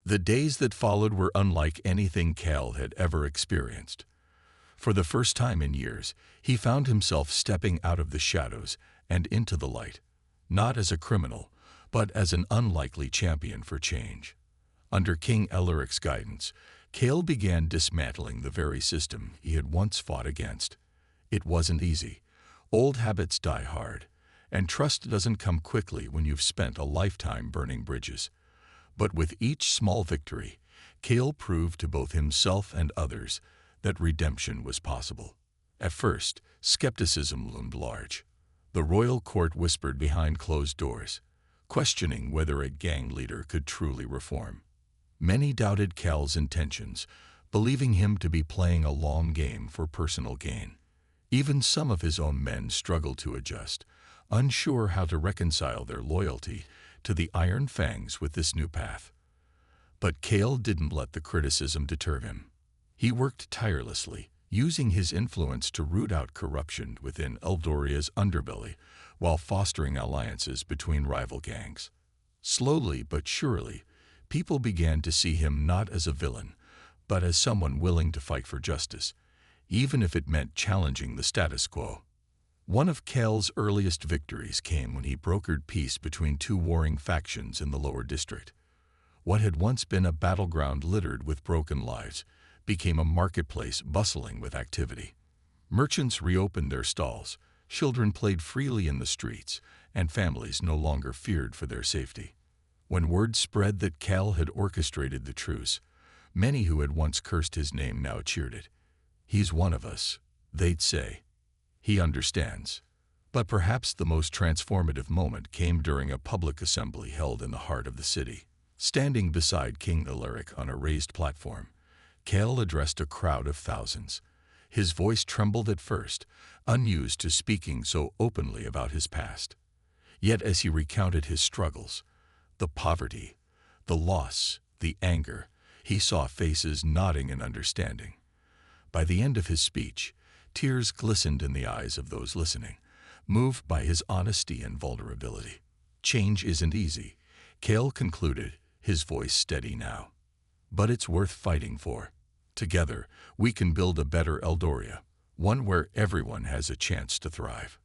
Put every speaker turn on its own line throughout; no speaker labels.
The days that followed were unlike anything Cal had ever experienced. For the first time in years, he found himself stepping out of the shadows and into the light, not as a criminal, but as an unlikely champion for change. Under King Elaric's guidance, Cal began dismantling the very system he had once fought against. It wasn't easy. Old habits die hard, and trust doesn't come quickly when you've spent a lifetime burning bridges. But with each small victory, Cal proved to both himself and others that redemption was possible. At first, skepticism loomed large. The royal court whispered behind closed doors, questioning whether a gang leader could truly reform. Many doubted Cal's intentions, believing him to be playing a long game for personal gain. Even some of his own men struggled to adjust, unsure how to reconcile their loyalty to the Iron Fangs with this new path. But Cal didn't let the criticism deter him. He worked tirelessly, using his influence to root out corruption within Eldoria's underbelly while fostering alliances between rival gangs. Slowly but surely, people began to see him not as a villain, but as someone willing to fight for justice, even if it meant challenging the status quo. One of Cal's earliest victories came when he brokered peace between two warring factions in the lower district. What had once been a battleground littered with broken lives became a marketplace bustling with activity. Merchants reopened their stalls, children played freely in the streets, and families no longer feared for their safety. When word spread that Cal had orchestrated the truce, many who had once cursed his name now cheered it. "He's one of us," they'd say. "He understands." But perhaps the most transformative moment came during a public assembly held in the heart of the city. Standing beside King Alaric on a raised platform, Cal addressed a crowd of thousands. His voice trembled at first, unused to speaking so openly about his past. Yet as he recounted his struggles, the poverty, the loss, the anger, he saw faces nodding in understanding. By the end of his speech, tears glistened in the eyes of those listening, moved by his honesty and vulnerability. "Change isn't easy," Cal concluded, his voice steady now. "But it's worth fighting for. Together, we can build a better Eldoria, one where everyone has a chance to thrive."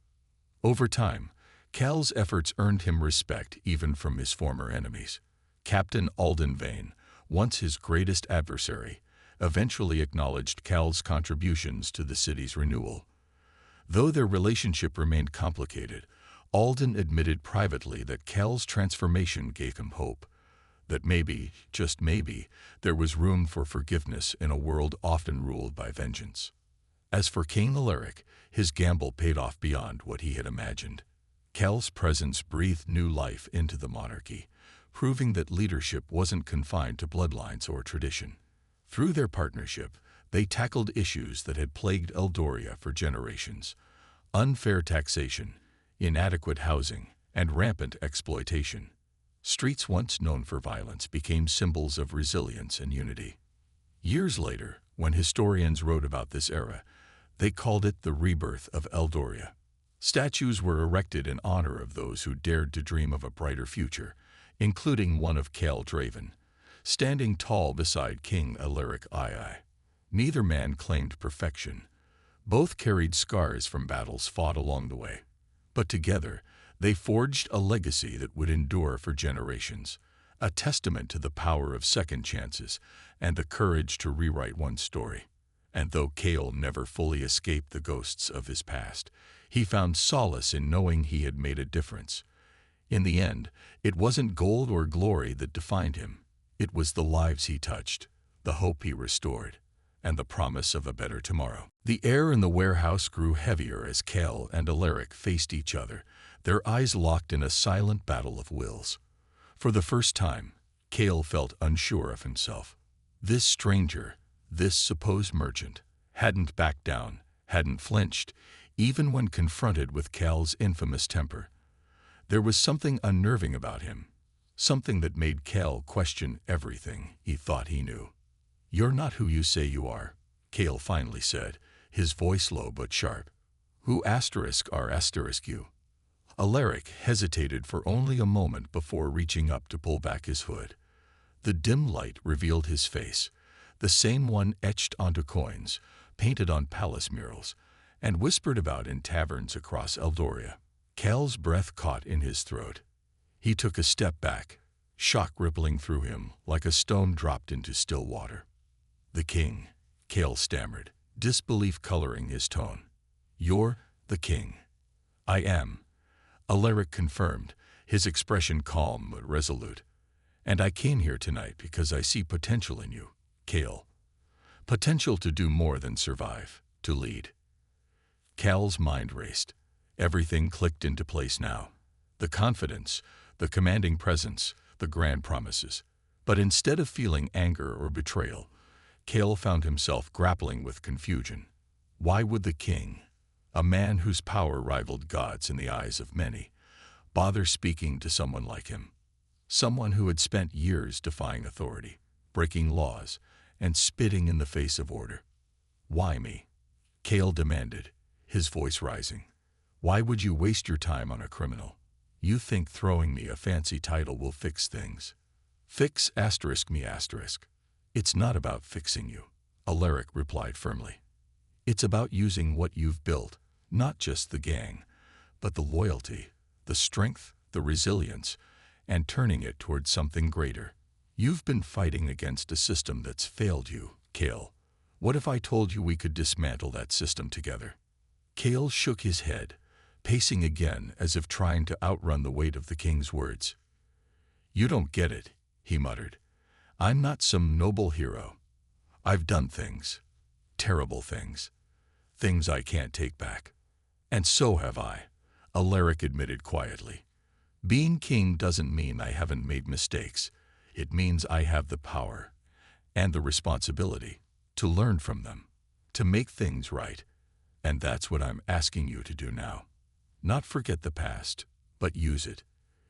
Over time, Cal's efforts earned him respect even from his former enemies. Captain Alden Vane, once his greatest adversary, eventually acknowledged Cal's contributions to the city's renewal. Though their relationship remained complicated, Alden admitted privately that Cal's transformation gave him hope, that maybe, just maybe, there was room for forgiveness in a world often ruled by vengeance. As for King Alaric, his gamble paid off beyond what he had imagined. Cal's presence breathed new life into the monarchy, proving that leadership wasn't confined to bloodlines or tradition. Through their partnership, they tackled issues that had plagued Eldoria for generations: unfair taxation, inadequate housing, and rampant exploitation. Streets once known for violence became symbols of resilience and unity. Years later, when historians wrote about this era, they called it the rebirth of Eldoria. Statues were erected in honor of those who dared to dream of a brighter future, including one of Cal Draven, standing tall beside King Alaric II. Neither man claimed perfection. Both carried scars from battles fought along the way. But together, they forged a legacy that would endure for generations, a testament to the power of second chances and the courage to rewrite one's story. And though Cal never fully escaped the ghosts of his past, he found solace in knowing he had made a difference. In the end, it wasn't gold or glory that defined him. It was the lives he touched, the hope he restored, and the promise of a better tomorrow. The air in the warehouse grew heavier as Cal and Alaric faced each other, their eyes locked in a silent battle of wills. For the first time, Cal felt unsure of himself. This stranger, this supposed merchant, hadn't backed down, hadn't flinched, even when confronted with Cal's infamous temper. There was something unnerving about him, something that made Cal question everything he thought he knew. "You're not who you say you are," Cal finally said, his voice low but sharp. "Who are you?" Alaric hesitated for only a moment before reaching up to pull back his hood. The dim light revealed his face, the same one etched onto coins, painted on palace murals, and whispered about in taverns across Eldoria. Cal's breath caught in his throat. He took a step back, shock rippling through him like a stone dropped into still water. "The king," Cal stammered, disbelief coloring his tone. "You're the king." "I am," Alaric confirmed, his expression calm but resolute. "And I came here tonight because I see potential in you, Cal. Potential to do more than survive, to lead." Cal's mind raced. Everything clicked into place now. The confidence, the commanding presence, the grand promises. But instead of feeling anger or betrayal, Cal found himself grappling with confusion. Why would the king, a man whose power rivaled God's in the eyes of many, bother speaking to someone like him? Someone who had spent years defying authority, breaking laws, and spitting in the face of order. "Why me?" Cal demanded, his voice rising. "Why would you waste your time on a criminal? You think throwing me a fancy title will fix things. Fix me asterisk. It's not about fixing you," Alaric replied firmly. "It's about using what you've built, not just the gang, but the loyalty, the strength, the resilience, and turning it towards something greater. You've been fighting against a system that's failed you, Cal. What if I told you we could dismantle that system together?" Cal shook his head, pacing again as if trying to outrun the weight of the king's words. "You don't get it," he muttered. "I'm not some noble hero. I've done things, terrible things, things I can't take back." "And so have I," Alaric admitted quietly. "Being king doesn't mean I haven't made mistakes. It means I have the power and the responsibility to learn from them, to make things right. And that's what I'm asking you to do now. Not forget the past, but use it.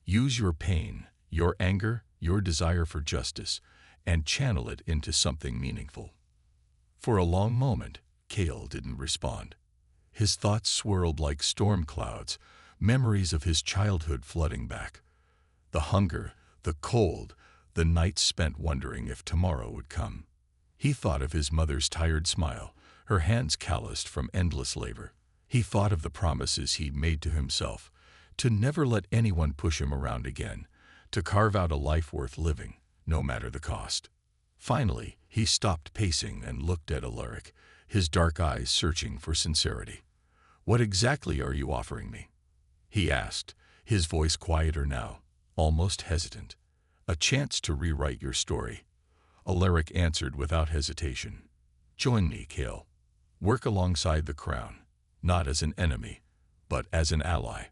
Use your pain, your anger, your desire for justice, and channel it into something meaningful." For a long moment, Cal didn't respond. His thoughts swirled like storm clouds, memories of his childhood flooding back. The hunger, the cold, the nights spent wondering if tomorrow would come. He thought of his mother's tired smile, her hands calloused from endless labor. He thought of the promises he'd made to himself, to never let anyone push him around again, to carve out a life worth living, no matter the cost. Finally, he stopped pacing and looked at Alaric, his dark eyes searching for sincerity. "What exactly are you offering me?" he asked, his voice quieter now, almost hesitant. "A chance to rewrite your story," Alaric answered without hesitation. "Join me, Cal. Work alongside the crown, not as an enemy, but as an ally.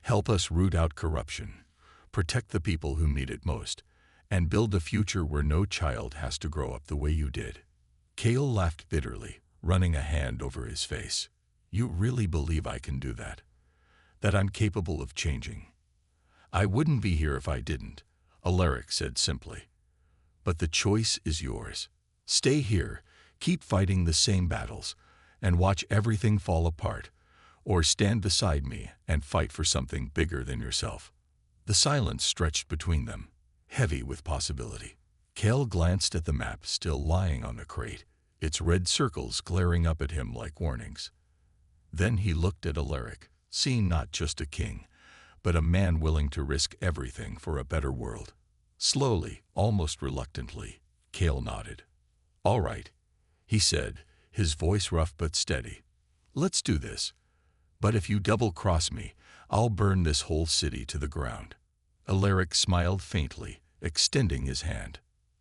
Help us root out corruption, protect the people who need it most, and build a future where no child has to grow up the way you did." Cal laughed bitterly, running a hand over his face. "You really believe I can do that? That I'm capable of changing?" "I wouldn't be here if I didn't," Alaric said simply. "But the choice is yours. Stay here, keep fighting the same battles, and watch everything fall apart, or stand beside me and fight for something bigger than yourself." The silence stretched between them, heavy with possibility. Cal glanced at the map still lying on the crate, its red circles glaring up at him like warnings. Then he looked at Alaric, seeing not just a king, but a man willing to risk everything for a better world. Slowly, almost reluctantly, Cal nodded. "All right," he said, his voice rough but steady. "Let's do this. But if you double-cross me, I'll burn this whole city to the ground." Alaric smiled faintly, extending his hand.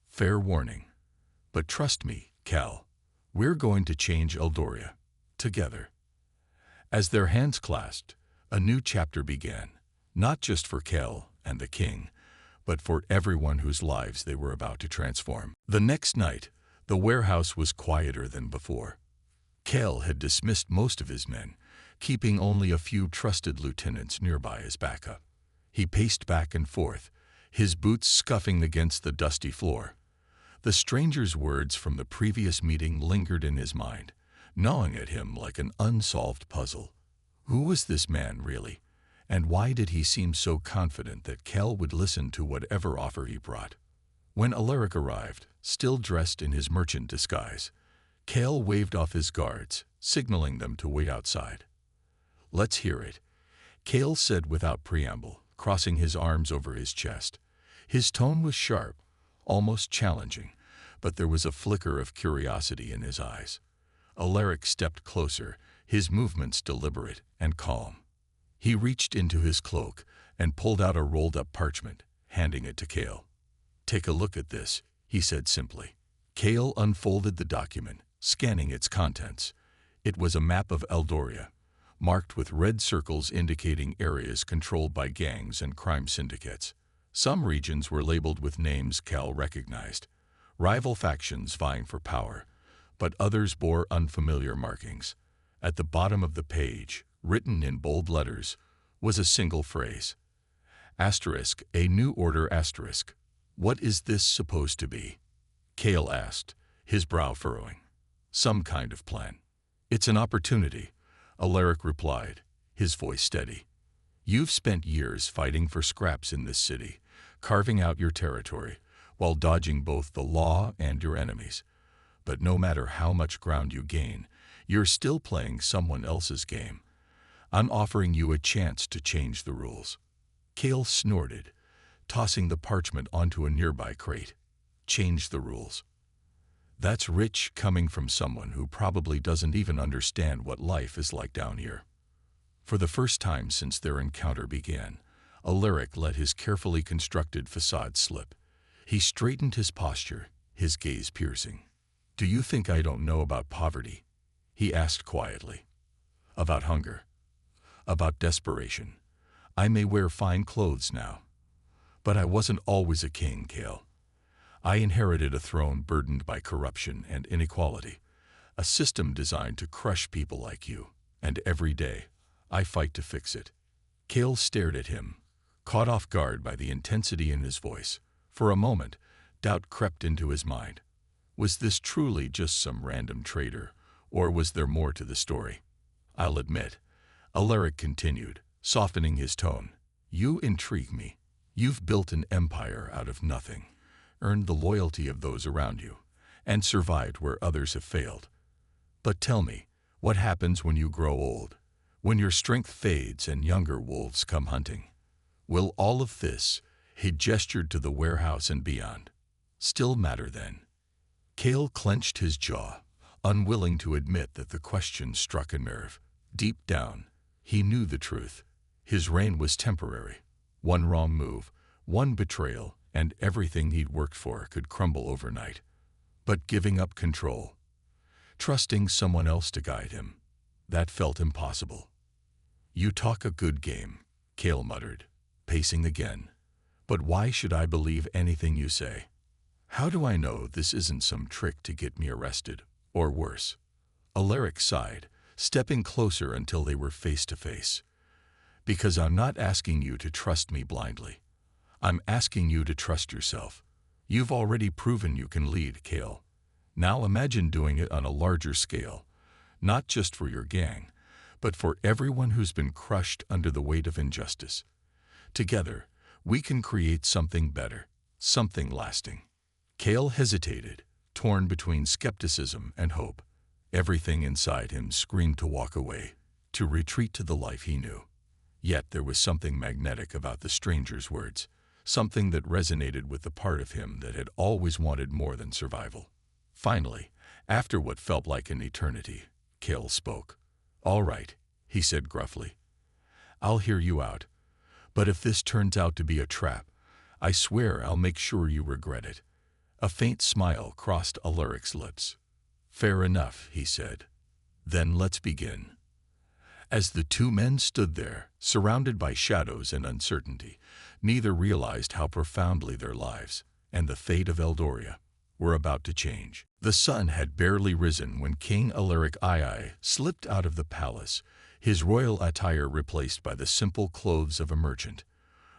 "Fair warning. But trust me, Cal, we're going to change Eldoria. Together." As their hands clasped, a new chapter began, not just for Cal and the king, but for everyone whose lives they were about to transform. The next night, the warehouse was quieter than before. Cal had dismissed most of his men, keeping only a few trusted lieutenants nearby as backup. He paced back and forth, his boots scuffing against the dusty floor. The stranger's words from the previous meeting lingered in his mind, gnawing at him like an unsolved puzzle. Who was this man, really? And why did he seem so confident that Cal would listen to whatever offer he brought? When Alaric arrived, still dressed in his merchant disguise, Cale waved off his guards, signaling them to wait outside. "Let's hear it," Cale said without preamble, crossing his arms over his chest. His tone was sharp, almost challenging, but there was a flicker of curiosity in his eyes. Alaric stepped closer, his movements deliberate and calm. He reached into his cloak and pulled out a rolled-up parchment, handing it to Cale. "Take a look at this," he said simply. Cale unfolded the document, scanning its contents. It was a map of Eldoria, marked with red circles indicating areas controlled by gangs and crime syndicates. Some regions were labeled with names Cale recognized, rival factions vying for power, but others bore unfamiliar markings. At the bottom of the page, written in bold letters, was a single phrase. Asterisk, a new order asterisk. "What is this supposed to be?" Cale asked, his brow furrowing. "Some kind of plan." "It's an opportunity," Alaric replied, his voice steady. "You've spent years fighting for scraps in this city, carving out your territory, while dodging both the law and your enemies. But no matter how much ground you gain, you're still playing someone else's game. I'm offering you a chance to change the rules." Cale snorted, tossing the parchment onto a nearby crate. "Change the rules." That's rich coming from someone who probably doesn't even understand what life is like down here. For the first time since their encounter began, Alaric let his carefully constructed facade slip. He straightened his posture, his gaze piercing. "Do you think I don't know about poverty?" he asked quietly. "About hunger? About desperation? I may wear fine clothes now, but I wasn't always a king, Cale. I inherited a throne burdened by corruption and inequality, a system designed to crush people like you, and every day, I fight to fix it." Cale stared at him, caught off guard by the intensity in his voice. For a moment, doubt crept into his mind. Was this truly just some random traitor, or was there more to the story? "I'll admit," Alaric continued, softening his tone, "you intrigue me. You've built an empire out of nothing, earned the loyalty of those around you, and survived where others have failed. But tell me, what happens when you grow old, when your strength fades and younger wolves come hunting? Will all of this," he gestured to the warehouse and beyond, "still matter then?" Cale clenched his jaw, unwilling to admit that the question struck a nerve. Deep down, he knew the truth. His reign was temporary. One wrong move, one betrayal, and everything he'd worked for could crumble overnight. But giving up control, trusting someone else to guide him, that felt impossible. "You talk a good game," Cale muttered, pacing again. "But why should I believe anything you say? How do I know this isn't some trick to get me arrested, or worse?" Alaric sighed, stepping closer until they were face to face. "Because I'm not asking you to trust me blindly. I'm asking you to trust yourself. You've already proven you can lead, Cale. Now imagine doing it on a larger scale, not just for your gang, but for everyone who's been crushed under the weight of injustice. Together, we can create something better, something lasting." Cale hesitated, torn between skepticism and hope. Everything inside him screamed to walk away, to retreat to the life he knew. Yet there was something magnetic about the stranger's words, something that resonated with the part of him that had always wanted more than survival. Finally, after what felt like an eternity, Cale spoke. "All right," he said gruffly. "I'll hear you out. But if this turns out to be a trap, I swear I'll make sure you regret it." A faint smile crossed Alaric's lips. "Fair enough," he said. "Then let's begin." As the two men stood there, surrounded by shadows and uncertainty, neither realized how profoundly their lives, and the fate of Eldoria, were about to change. The sun had barely risen when King Alaric II slipped out of the palace, his royal attire replaced by the simple clothes of a merchant.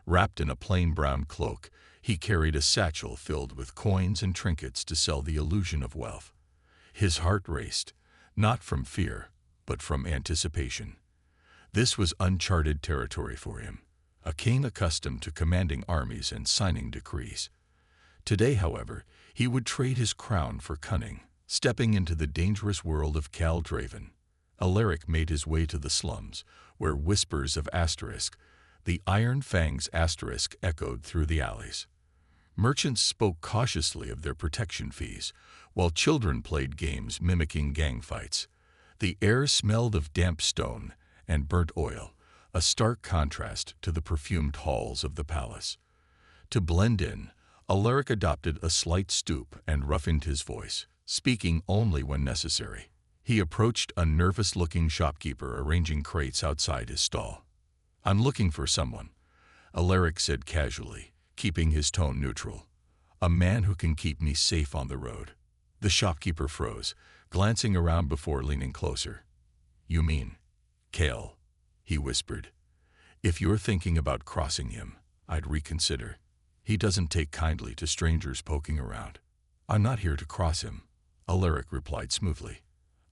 Wrapped in a plain brown cloak, he carried a satchel filled with coins and trinkets to sell the illusion of wealth. His heart raced, not from fear, but from anticipation. This was uncharted territory for him, a king accustomed to commanding armies and signing decrees. Today, however, he would trade his crown for cunning. Stepping into the dangerous world of Cal Draven, Alaric made his way to the slums, where whispers of Asterisk, the Iron Fangs Asterisk, echoed through the alleys. Merchants spoke cautiously of their protection fees, while children played games mimicking gang fights. The air smelled of damp stone and burnt oil, a stark contrast to the perfumed halls of the palace. To blend in, Alaric adopted a slight stoop and roughened his voice, speaking only when necessary. He approached a nervous-looking shopkeeper arranging crates outside his stall. "I'm looking for someone," Alaric said casually, keeping his tone neutral. "A man who can keep me safe on the road." The shopkeeper froze, glancing around before leaning closer. "You mean Kale?" he whispered. "If you're thinking about crossing him, I'd reconsider. He doesn't take kindly to strangers poking around." "I'm not here to cross him," Alaric replied smoothly.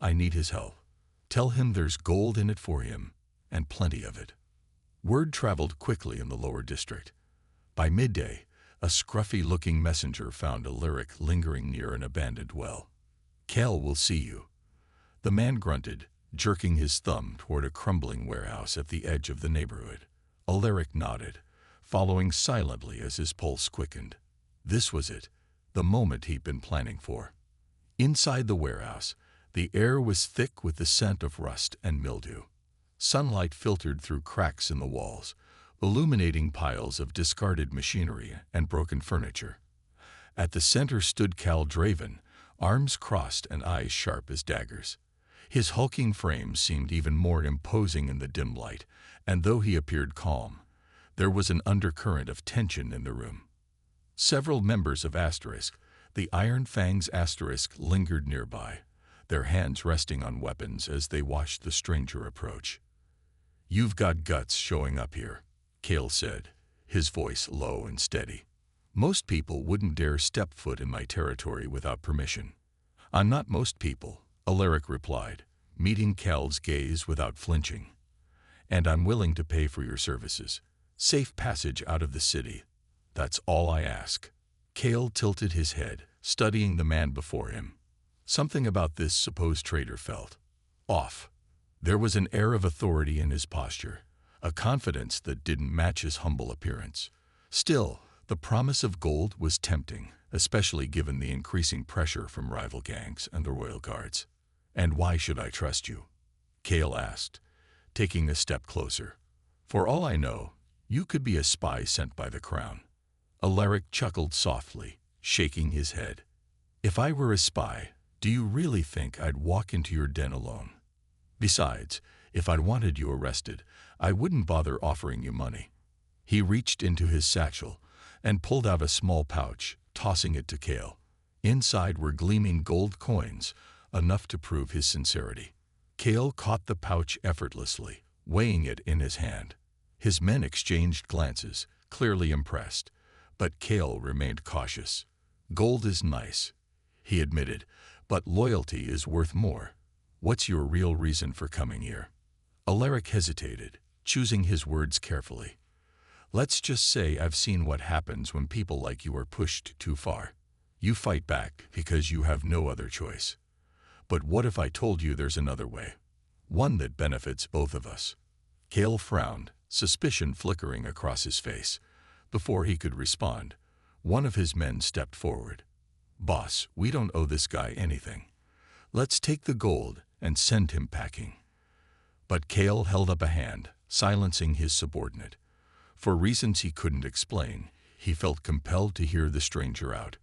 "I need his help. Tell him there's gold in it for him, and plenty of it." Word traveled quickly in the lower district. By midday, a scruffy-looking messenger found Alaric lingering near an abandoned well. "Kel will see you," the man grunted, jerking his thumb toward a crumbling warehouse at the edge of the neighborhood. Alaric nodded, following silently as his pulse quickened. This was it, the moment he'd been planning for. Inside the warehouse, the air was thick with the scent of rust and mildew. Sunlight filtered through cracks in the walls, illuminating piles of discarded machinery and broken furniture. At the center stood Cal Draven, arms crossed and eyes sharp as daggers. His hulking frame seemed even more imposing in the dim light, and though he appeared calm, there was an undercurrent of tension in the room. Several members of Asterisk, the Iron Fangs Asterisk, lingered nearby, their hands resting on weapons as they watched the stranger approach. "You've got guts showing up here," Kale said, his voice low and steady. "Most people wouldn't dare step foot in my territory without permission." "I'm not most people," Alaric replied, meeting Cal's gaze without flinching. "And I'm willing to pay for your services. Safe passage out of the city. That's all I ask." Kale tilted his head, studying the man before him. Something about this supposed traitor felt off. There was an air of authority in his posture, a confidence that didn't match his humble appearance. Still, the promise of gold was tempting, especially given the increasing pressure from rival gangs and the royal guards. "And why should I trust you?" Kale asked, taking a step closer. "For all I know, you could be a spy sent by the crown." Alaric chuckled softly, shaking his head. "If I were a spy, do you really think I'd walk into your den alone? Besides, if I'd wanted you arrested, I wouldn't bother offering you money." He reached into his satchel and pulled out a small pouch, tossing it to Kale. Inside were gleaming gold coins, enough to prove his sincerity. Kale caught the pouch effortlessly, weighing it in his hand. His men exchanged glances, clearly impressed, but Kale remained cautious. "Gold is nice," he admitted, "but loyalty is worth more. What's your real reason for coming here?" Alaric hesitated, choosing his words carefully. "Let's just say I've seen what happens when people like you are pushed too far. You fight back because you have no other choice. But what if I told you there's another way? One that benefits both of us?" Kale frowned, suspicion flickering across his face. Before he could respond, one of his men stepped forward. "Boss, we don't owe this guy anything. Let's take the gold and send him packing." But Kale held up a hand, silencing his subordinate. For reasons he couldn't explain, he felt compelled to hear the stranger out.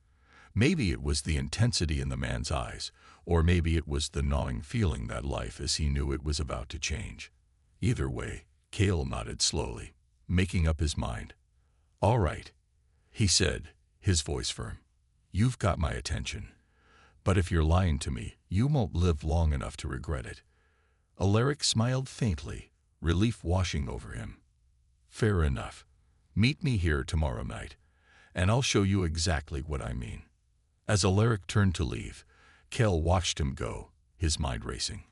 Maybe it was the intensity in the man's eyes, or maybe it was the gnawing feeling that life as he knew it was about to change. Either way, Kale nodded slowly, making up his mind. "All right," he said, his voice firm. "You've got my attention. But if you're lying to me, you won't live long enough to regret it." Alaric smiled faintly, relief washing over him. "Fair enough. Meet me here tomorrow night, and I'll show you exactly what I mean." As Alaric turned to leave, Kale watched him go, his mind racing.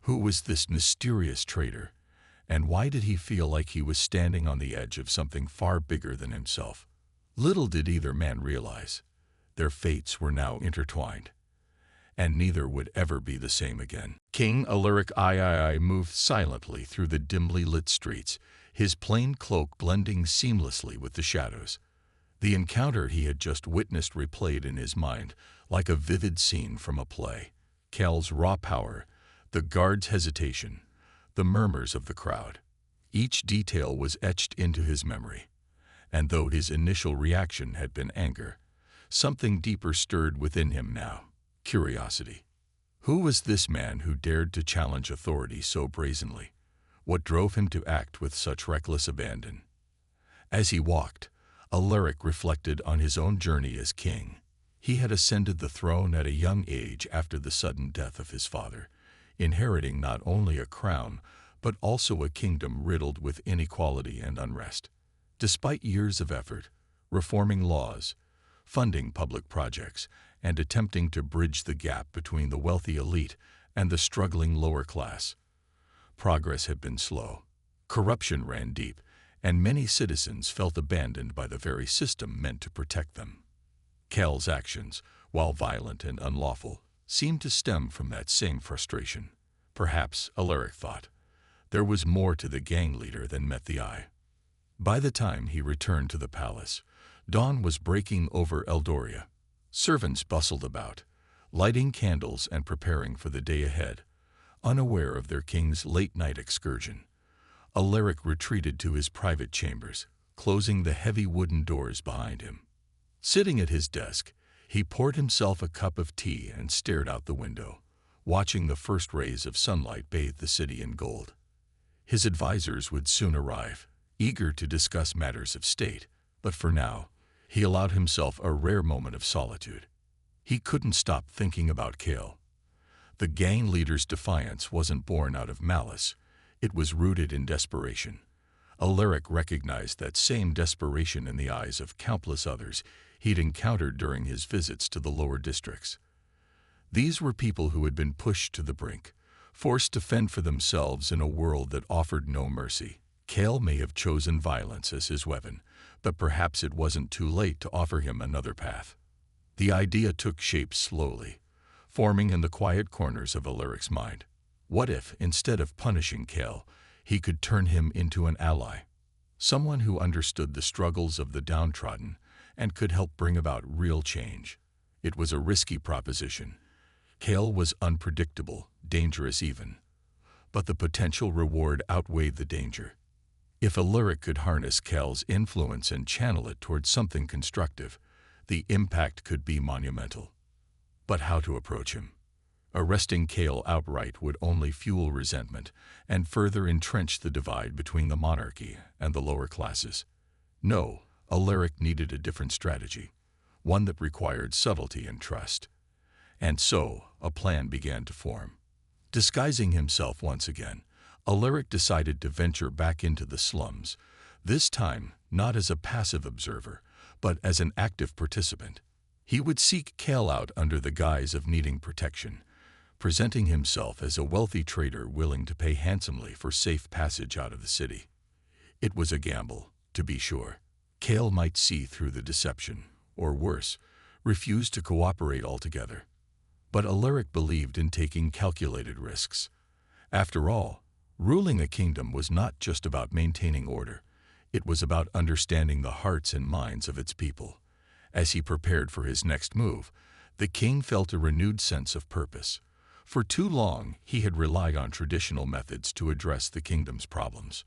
Who was this mysterious traitor, and why did he feel like he was standing on the edge of something far bigger than himself? Little did either man realize, Their fates were now intertwined, and neither would ever be the same again. King Alaric III moved silently through the dimly lit streets, his plain cloak blending seamlessly with the shadows. The encounter he had just witnessed replayed in his mind like a vivid scene from a play. Cal's raw power, the guard's hesitation, the murmurs of the crowd. Each detail was etched into his memory, and though his initial reaction had been anger, something deeper stirred within him now: curiosity. Who was this man who dared to challenge authority so brazenly? What drove him to act with such reckless abandon? As he walked, Alaric reflected on his own journey as king. He had ascended the throne at a young age after the sudden death of his father, inheriting not only a crown, but also a kingdom riddled with inequality and unrest. Despite years of effort, reforming laws, funding public projects, and attempting to bridge the gap between the wealthy elite and the struggling lower class, progress had been slow. Corruption ran deep, and many citizens felt abandoned by the very system meant to protect them. Cal's actions, while violent and unlawful, seemed to stem from that same frustration. Perhaps, Alaric thought, there was more to the gang leader than met the eye. By the time he returned to the palace, dawn was breaking over Eldoria. Servants bustled about, lighting candles and preparing for the day ahead. Unaware of their king's late-night excursion, Alaric retreated to his private chambers, closing the heavy wooden doors behind him. Sitting at his desk, he poured himself a cup of tea and stared out the window, watching the first rays of sunlight bathe the city in gold. His advisors would soon arrive, eager to discuss matters of state, but for now, he allowed himself a rare moment of solitude. He couldn't stop thinking about Cal. The gang leader's defiance wasn't born out of malice, it was rooted in desperation. Alaric recognized that same desperation in the eyes of countless others he'd encountered during his visits to the lower districts. These were people who had been pushed to the brink, forced to fend for themselves in a world that offered no mercy. Cal may have chosen violence as his weapon, but perhaps it wasn't too late to offer him another path. The idea took shape slowly, forming in the quiet corners of Alaric's mind. What if, instead of punishing Cal, he could turn him into an ally? Someone who understood the struggles of the downtrodden and could help bring about real change. It was a risky proposition. Cal was unpredictable, dangerous even, but the potential reward outweighed the danger. If Alaric could harness Cal's influence and channel it towards something constructive, the impact could be monumental. But how to approach him? Arresting Cal outright would only fuel resentment and further entrench the divide between the monarchy and the lower classes. No, Alaric needed a different strategy, one that required subtlety and trust. And so, a plan began to form. Disguising himself once again, Alaric decided to venture back into the slums, this time not as a passive observer, but as an active participant. He would seek Cal out under the guise of needing protection, presenting himself as a wealthy trader willing to pay handsomely for safe passage out of the city. It was a gamble, to be sure. Cal might see through the deception, or worse, refuse to cooperate altogether. But Alaric believed in taking calculated risks. After all, ruling a kingdom was not just about maintaining order, it was about understanding the hearts and minds of its people. As he prepared for his next move, the king felt a renewed sense of purpose. For too long, he had relied on traditional methods to address the kingdom's problems.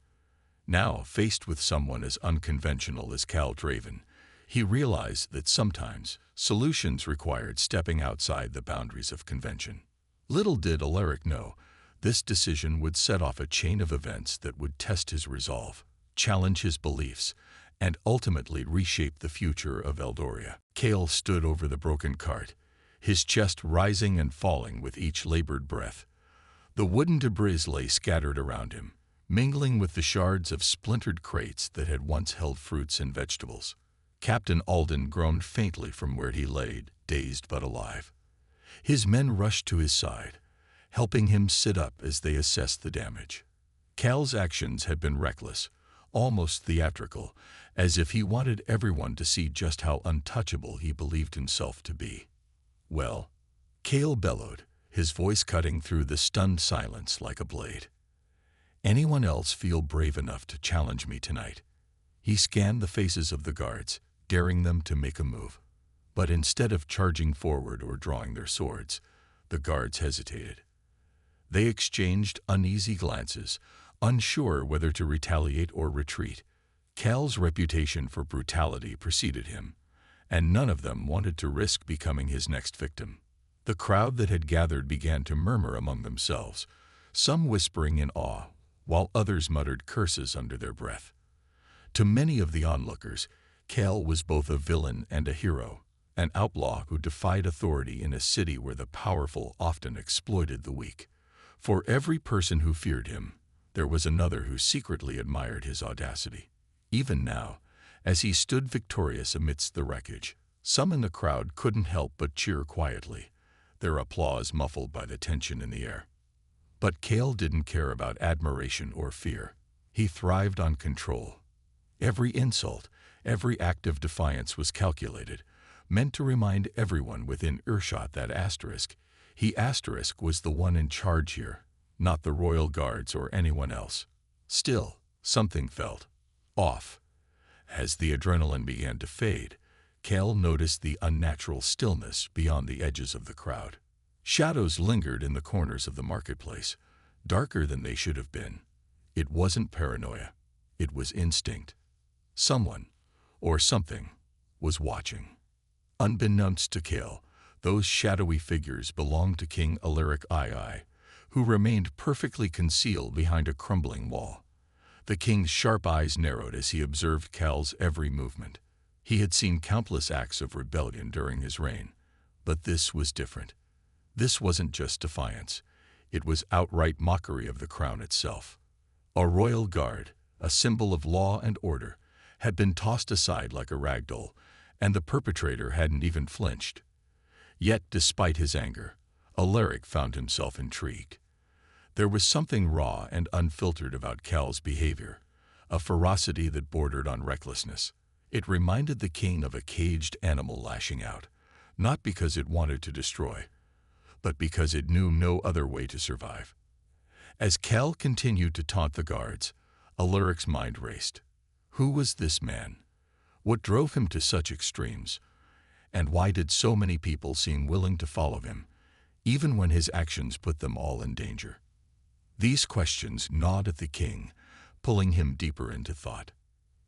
Now, faced with someone as unconventional as Cal Draven, he realized that sometimes solutions required stepping outside the boundaries of convention. Little did Alaric know, this decision would set off a chain of events that would test his resolve, challenge his beliefs, and ultimately reshape the future of Eldoria. Cal stood over the broken cart, his chest rising and falling with each labored breath. The wooden debris lay scattered around him, mingling with the shards of splintered crates that had once held fruits and vegetables. Captain Alden groaned faintly from where he lay, dazed but alive. His men rushed to his side, helping him sit up as they assessed the damage. Cal's actions had been reckless, almost theatrical, as if he wanted everyone to see just how untouchable he believed himself to be. "Well," Cale bellowed, his voice cutting through the stunned silence like a blade. "Anyone else feel brave enough to challenge me tonight?" He scanned the faces of the guards, daring them to make a move. But instead of charging forward or drawing their swords, the guards hesitated. They exchanged uneasy glances, unsure whether to retaliate or retreat. Cal's reputation for brutality preceded him, and none of them wanted to risk becoming his next victim. The crowd that had gathered began to murmur among themselves, some whispering in awe, while others muttered curses under their breath. To many of the onlookers, Cal was both a villain and a hero, an outlaw who defied authority in a city where the powerful often exploited the weak. For every person who feared him, there was another who secretly admired his audacity. Even now, as he stood victorious amidst the wreckage, some in the crowd couldn't help but cheer quietly, their applause muffled by the tension in the air. But Cale didn't care about admiration or fear. He thrived on control. Every insult, every act of defiance was calculated, meant to remind everyone within earshot that he was the one in charge here, not the royal guards or anyone else. Still, something felt off. As the adrenaline began to fade, Cale noticed the unnatural stillness beyond the edges of the crowd. Shadows lingered in the corners of the marketplace, darker than they should have been. It wasn't paranoia. It was instinct. Someone, or something, was watching. Unbeknownst to Cale, those shadowy figures belonged to King Alaric II, who remained perfectly concealed behind a crumbling wall. The king's sharp eyes narrowed as he observed Cal's every movement. He had seen countless acts of rebellion during his reign, but this was different. This wasn't just defiance. It was outright mockery of the crown itself. A royal guard, a symbol of law and order, had been tossed aside like a rag doll, and the perpetrator hadn't even flinched. Yet, despite his anger, Alaric found himself intrigued. There was something raw and unfiltered about Cal's behavior, a ferocity that bordered on recklessness. It reminded the king of a caged animal lashing out, not because it wanted to destroy, but because it knew no other way to survive. As Cal continued to taunt the guards, Alaric's mind raced. Who was this man? What drove him to such extremes? And why did so many people seem willing to follow him, even when his actions put them all in danger? These questions gnawed at the king, pulling him deeper into thought.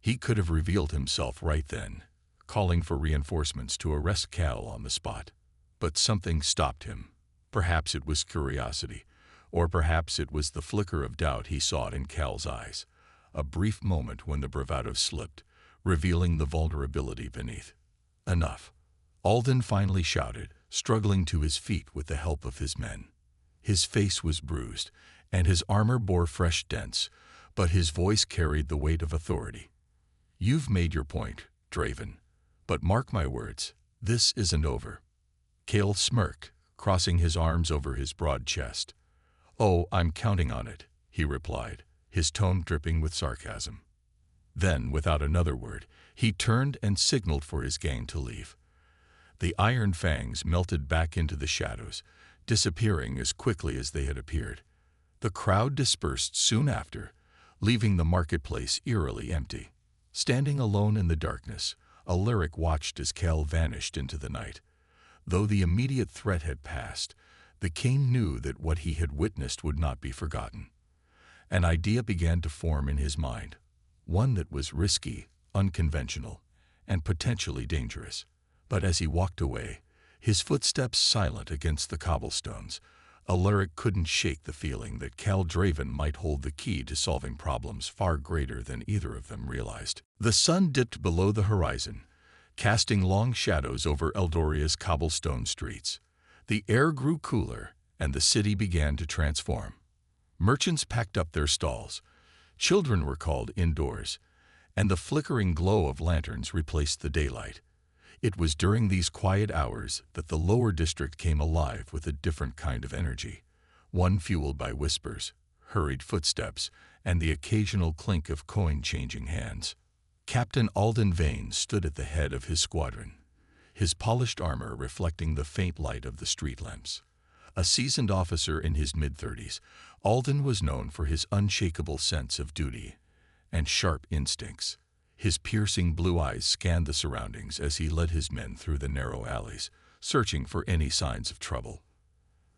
He could have revealed himself right then, calling for reinforcements to arrest Cal on the spot. But something stopped him. Perhaps it was curiosity, or perhaps it was the flicker of doubt he saw in Cal's eyes, a brief moment when the bravado slipped, revealing the vulnerability beneath. Enough. Alden finally shouted, struggling to his feet with the help of his men. His face was bruised, and his armor bore fresh dents, but his voice carried the weight of authority. "You've made your point, Draven, but mark my words, this isn't over." Cale smirked, crossing his arms over his broad chest. "Oh, I'm counting on it," he replied, his tone dripping with sarcasm. Then, without another word, he turned and signaled for his gang to leave. The iron fangs melted back into the shadows, disappearing as quickly as they had appeared. The crowd dispersed soon after, leaving the marketplace eerily empty. Standing alone in the darkness, Alaric watched as Cal vanished into the night. Though the immediate threat had passed, the king knew that what he had witnessed would not be forgotten. An idea began to form in his mind, one that was risky, unconventional, and potentially dangerous. But as he walked away, his footsteps silent against the cobblestones, Alaric couldn't shake the feeling that Cal Draven might hold the key to solving problems far greater than either of them realized. The sun dipped below the horizon, casting long shadows over Eldoria's cobblestone streets. The air grew cooler, and the city began to transform. Merchants packed up their stalls, children were called indoors, and the flickering glow of lanterns replaced the daylight. It was during these quiet hours that the lower district came alive with a different kind of energy, one fueled by whispers, hurried footsteps, and the occasional clink of coin changing hands. Captain Alden Vane stood at the head of his squadron, his polished armor reflecting the faint light of the street lamps. A seasoned officer in his mid-30s, Alden was known for his unshakable sense of duty and sharp instincts. His piercing blue eyes scanned the surroundings as he led his men through the narrow alleys, searching for any signs of trouble.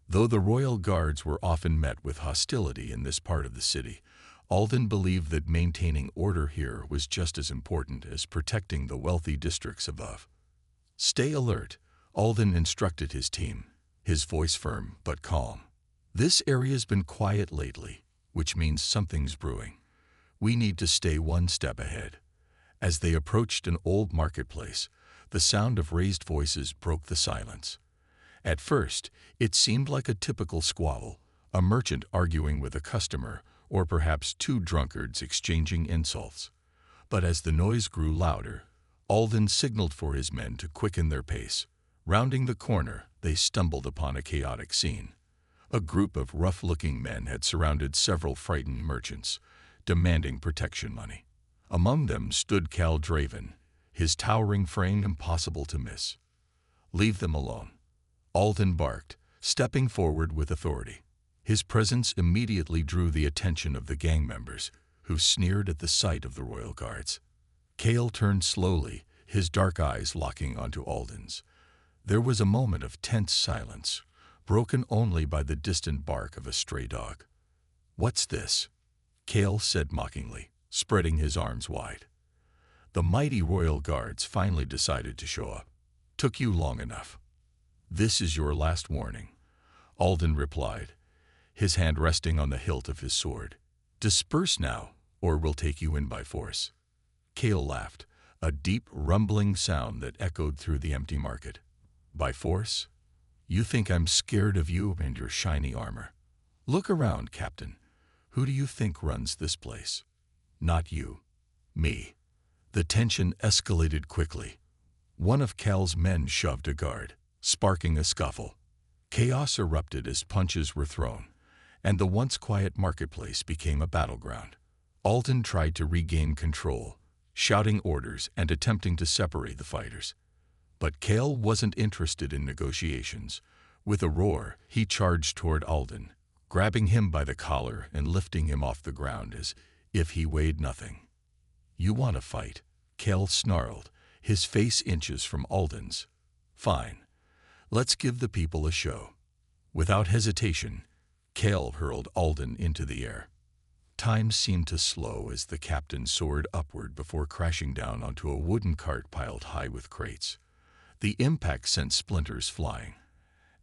Though the royal guards were often met with hostility in this part of the city, Alden believed that maintaining order here was just as important as protecting the wealthy districts above. "Stay alert," Alden instructed his team, his voice firm but calm. "This area's been quiet lately, which means something's brewing. We need to stay one step ahead." As they approached an old marketplace, the sound of raised voices broke the silence. At first, it seemed like a typical squabble, a merchant arguing with a customer, or perhaps two drunkards exchanging insults. But as the noise grew louder, Alden signaled for his men to quicken their pace. Rounding the corner, they stumbled upon a chaotic scene. A group of rough-looking men had surrounded several frightened merchants, demanding protection money. Among them stood Cal Draven, his towering frame impossible to miss. "Leave them alone," Alden barked, stepping forward with authority. His presence immediately drew the attention of the gang members, who sneered at the sight of the royal guards. Cale turned slowly, his dark eyes locking onto Alden's. There was a moment of tense silence, broken only by the distant bark of a stray dog. "What's this?" Cale said mockingly, spreading his arms wide. "The mighty royal guards finally decided to show up. Took you long enough. This is your last warning," Alden replied, his hand resting on the hilt of his sword. "Disperse now, or we'll take you in by force." Cale laughed, a deep, rumbling sound that echoed through the empty market. "By force? You think I'm scared of you and your shiny armor? Look around, Captain. Who do you think runs this place? Not you. Me." The tension escalated quickly. One of Cal's men shoved a guard, sparking a scuffle. Chaos erupted as punches were thrown, and the once quiet marketplace became a battleground. Alden tried to regain control, shouting orders and attempting to separate the fighters. But Cal wasn't interested in negotiations. With a roar, he charged toward Alden, grabbing him by the collar and lifting him off the ground as if he weighed nothing. "You want to fight?" Cal snarled, his face inches from Alden's. "Fine. Let's give the people a show." Without hesitation, Cal hurled Alden into the air. Time seemed to slow as the captain soared upward before crashing down onto a wooden cart piled high with crates. The impact sent splinters flying,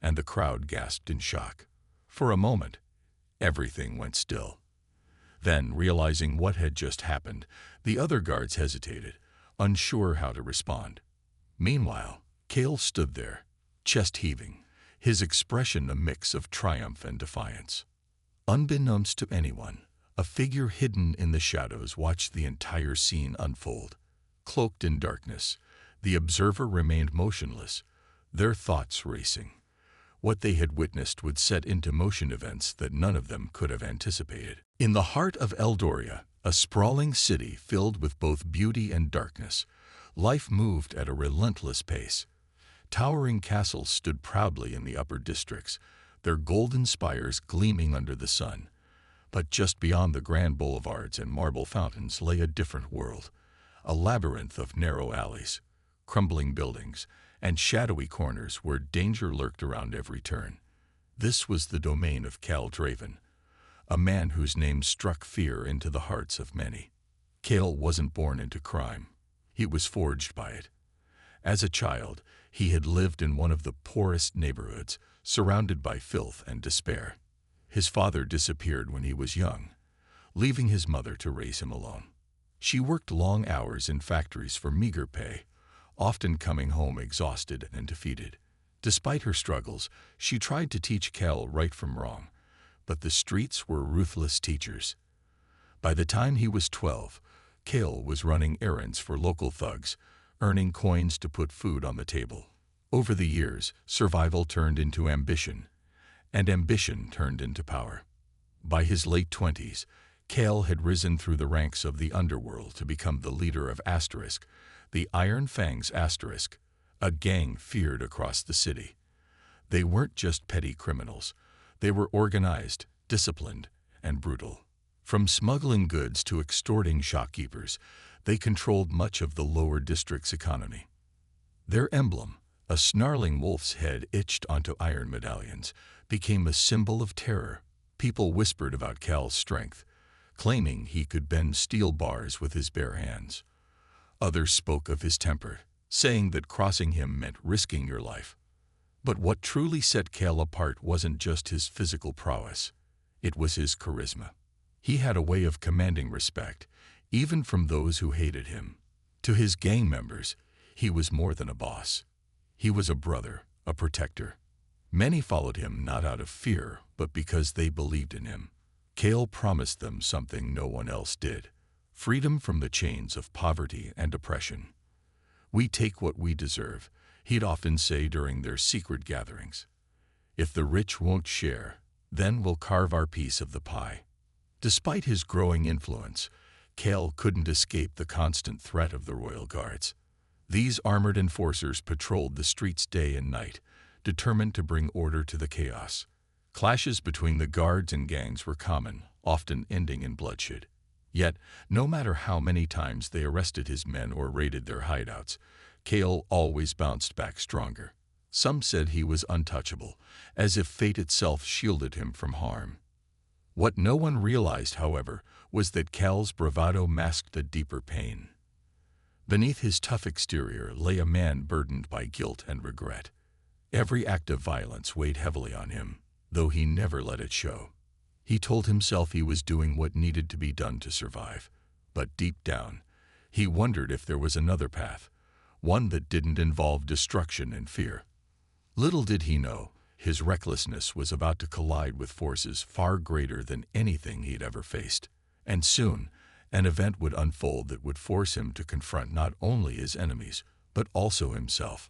and the crowd gasped in shock. For a moment, everything went still. Then, realizing what had just happened, the other guards hesitated, unsure how to respond. Meanwhile, Cale stood there, chest heaving, his expression a mix of triumph and defiance. Unbeknownst to anyone, a figure hidden in the shadows watched the entire scene unfold. Cloaked in darkness, the observer remained motionless, their thoughts racing. What they had witnessed would set into motion events that none of them could have anticipated. In the heart of Eldoria, a sprawling city filled with both beauty and darkness, life moved at a relentless pace. Towering castles stood proudly in the upper districts, their golden spires gleaming under the sun. But just beyond the grand boulevards and marble fountains lay a different world, a labyrinth of narrow alleys, crumbling buildings, and shadowy corners where danger lurked around every turn. This was the domain of Cal Draven, a man whose name struck fear into the hearts of many. Cale wasn't born into crime. He was forged by it. As a child, he had lived in one of the poorest neighborhoods, surrounded by filth and despair. His father disappeared when he was young, leaving his mother to raise him alone. She worked long hours in factories for meager pay, often coming home exhausted and defeated. Despite her struggles, she tried to teach Cal right from wrong, but the streets were ruthless teachers. By the time he was 12, Cal was running errands for local thugs, earning coins to put food on the table. Over the years, survival turned into ambition, and ambition turned into power. By his late 20s, Cale had risen through the ranks of the underworld to become the leader of Asterisk, the Iron Fangs Asterisk, a gang feared across the city. They weren't just petty criminals. They were organized, disciplined, and brutal. From smuggling goods to extorting shopkeepers, they controlled much of the lower district's economy. Their emblem, a snarling wolf's head etched onto iron medallions, became a symbol of terror. People whispered about Cal's strength, claiming he could bend steel bars with his bare hands. Others spoke of his temper, saying that crossing him meant risking your life. But what truly set Cal apart wasn't just his physical prowess. It was his charisma. He had a way of commanding respect, even from those who hated him. To his gang members, he was more than a boss. He was a brother, a protector. Many followed him not out of fear, but because they believed in him. Cale promised them something no one else did: freedom from the chains of poverty and oppression. "We take what we deserve," he'd often say during their secret gatherings. "If the rich won't share, then we'll carve our piece of the pie." Despite his growing influence, Cale couldn't escape the constant threat of the Royal Guards. These armored enforcers patrolled the streets day and night, determined to bring order to the chaos. Clashes between the guards and gangs were common, often ending in bloodshed. Yet, no matter how many times they arrested his men or raided their hideouts, Cale always bounced back stronger. Some said he was untouchable, as if fate itself shielded him from harm. What no one realized, however, was that Cal's bravado masked a deeper pain. Beneath his tough exterior lay a man burdened by guilt and regret. Every act of violence weighed heavily on him, though he never let it show. He told himself he was doing what needed to be done to survive, but deep down, he wondered if there was another path, one that didn't involve destruction and fear. Little did he know, his recklessness was about to collide with forces far greater than anything he'd ever faced. And soon, an event would unfold that would force him to confront not only his enemies, but also himself.